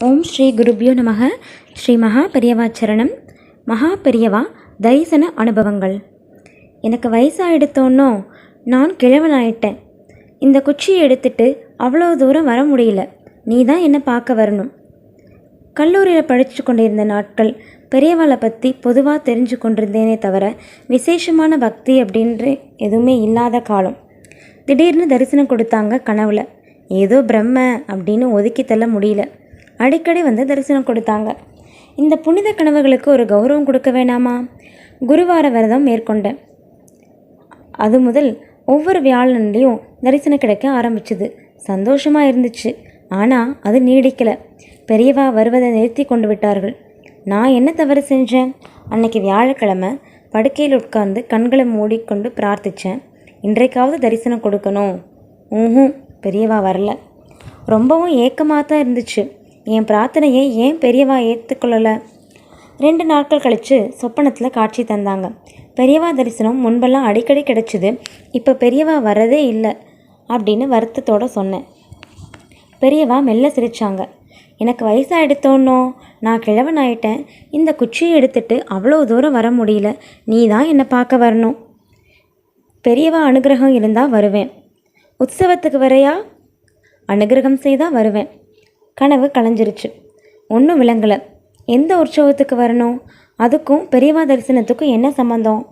ஓம் ஸ்ரீ குருபியோ நமக. ஸ்ரீ மகா பெரியவாச்சரணம். மகா பெரியவா தரிசன அனுபவங்கள். எனக்கு வயசாகிடுத்தோன்னோ நான் கிழவனாயிட்டேன். இந்த குச்சியை எடுத்துட்டு அவ்வளோ தூரம் வர முடியல. நீ தான் என்னை பார்க்க வரணும். கல்லூரியில் படித்து கொண்டிருந்த நாட்கள் பெரியவாளை பற்றி பொதுவாக தெரிஞ்சு கொண்டிருந்தேனே தவிர விசேஷமான பக்தி அப்படின்ற எதுவுமே இல்லாத காலம். திடீர்னு தரிசனம் கொடுத்தாங்க கனவுல. ஏதோ பிரம்ம அப்படின்னு ஒதுக்கி தள்ள முடியல. அடிக்கடி வந்து தரிசனம் கொடுத்தாங்க. இந்த புனித கனவுகளுக்கு ஒரு கௌரவம் கொடுக்க வேணாமா? குருவார விரதம் மேற்கொண்டேன். அது முதல் ஒவ்வொரு வியாழன்லையும் தரிசனம் கிடைக்க ஆரம்பிச்சுது. சந்தோஷமாக இருந்துச்சு. ஆனால் அது நீடிக்கலை. பெரியவா வருவதை நிறுத்தி கொண்டு விட்டார்கள். நான் என்ன தவறு செஞ்சேன்? அன்னைக்கு வியாழக்கிழமை படுக்கையில் உட்கார்ந்து கண்களை மூடிக்கொண்டு பிரார்த்தித்தேன். இன்றைக்காவது தரிசனம் கொடுக்கணும். பெரியவா வரல. ரொம்பவும் ஏக்கமாக தான் இருந்துச்சு. என் பிரார்த்தனையை ஏன் பெரியவா ஏற்றுக்கொள்ளலை? 2 நாட்கள் கழித்து சொப்பனத்தில் காட்சி தந்தாங்க. பெரியவா தரிசனம் முன்பெல்லாம் அடிக்கடி கிடச்சிது. இப்போ பெரியவா வரதே இல்லை அப்படின்னு வருத்தத்தோடு சொன்னேன். பெரியவா மெல்ல சிரித்தாங்க. எனக்கு வயசாகிடுத்தோன்னோ நான் கிழவன் ஆயிட்டேன். இந்த குச்சியை எடுத்துட்டு அவ்வளோ தூரம் வர முடியல. நீ தான் என்னை பார்க்க வரணும். பெரியவா அனுகிரகம் இருந்தால் வருவேன். உற்சவத்துக்கு வரையா? அனுகிரகம் செய்தால் வருவேன். கனவு கலைஞ்சிருச்சு. ஒன்றும் விளங்கலை. எந்த உற்சவத்துக்கு வரணும்? அதுக்கும் பெரியவா தரிசனத்துக்கும் என்ன சம்மந்தம்?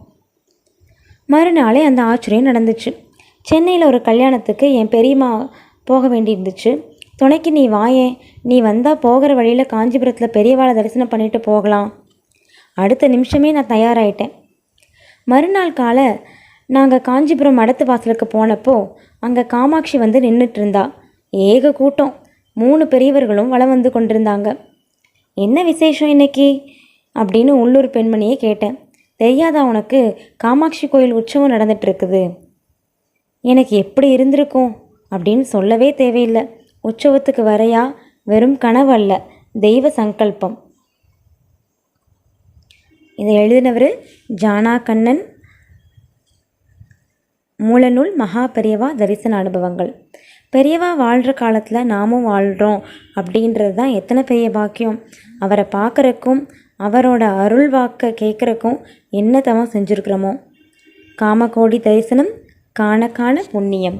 மறுநாளே அந்த ஆச்சரியம் நடந்துச்சு. சென்னையில் ஒரு கல்யாணத்துக்கு என் பெரியம்மா போக வேண்டியிருந்துச்சு. துணைக்கு நீ வாயேன். நீ வந்தால் போகிற வழியில் காஞ்சிபுரத்தில் பெரியவாளை தரிசனம் பண்ணிட்டு போகலாம். அடுத்த நிமிஷமே நான் தயாராகிட்டேன். மறுநாள் காலை நாங்கள் காஞ்சிபுரம் மடத்து வாசலுக்கு போனப்போ அங்கே காமாட்சி வந்து நின்றுட்டு இருந்தா. ஏக கூட்டம். 3 பெரியவர்களும் வலம் வந்து கொண்டிருந்தாங்க. என்ன விசேஷம் இன்னைக்கு அப்படின்னு உள்ளூர் பெண்மணியை கேட்டேன். தெரியாதா உனக்கு? காமாட்சி கோயில் உற்சவம் நடந்துட்டு இருக்குது. எனக்கு எப்படி இருந்திருக்கும் அப்படின்னு சொல்லவே தேவையில்லை. உற்சவத்துக்கு வரையா? வெறும் கனவு அல்ல, தெய்வ சங்கல்பம். இதை எழுதினவர் ஜானா கண்ணன். மூலநூல் மகா பெரியவா தரிசன அனுபவங்கள். பெரியவா வாழ்கிற காலத்தில் நாமும் வாழ்கிறோம் அப்படின்றது தான் எத்தனை பெரிய பாக்கியம். அவரை பார்க்குறக்கும் அவரோட அருள் வாக்க கேட்குறக்கும் என்ன தவம் செஞ்சுருக்கிறோமோ. காமகோடி தரிசனம் காண காண புண்ணியம்.